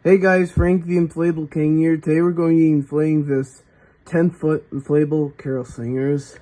Hey guys, Frank the Inflatable King here. Today we're going to be inflating this 10-foot inflatable carol singers.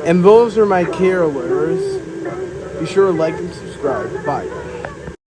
And those are my carolers. Be sure to like and subscribe. Bye.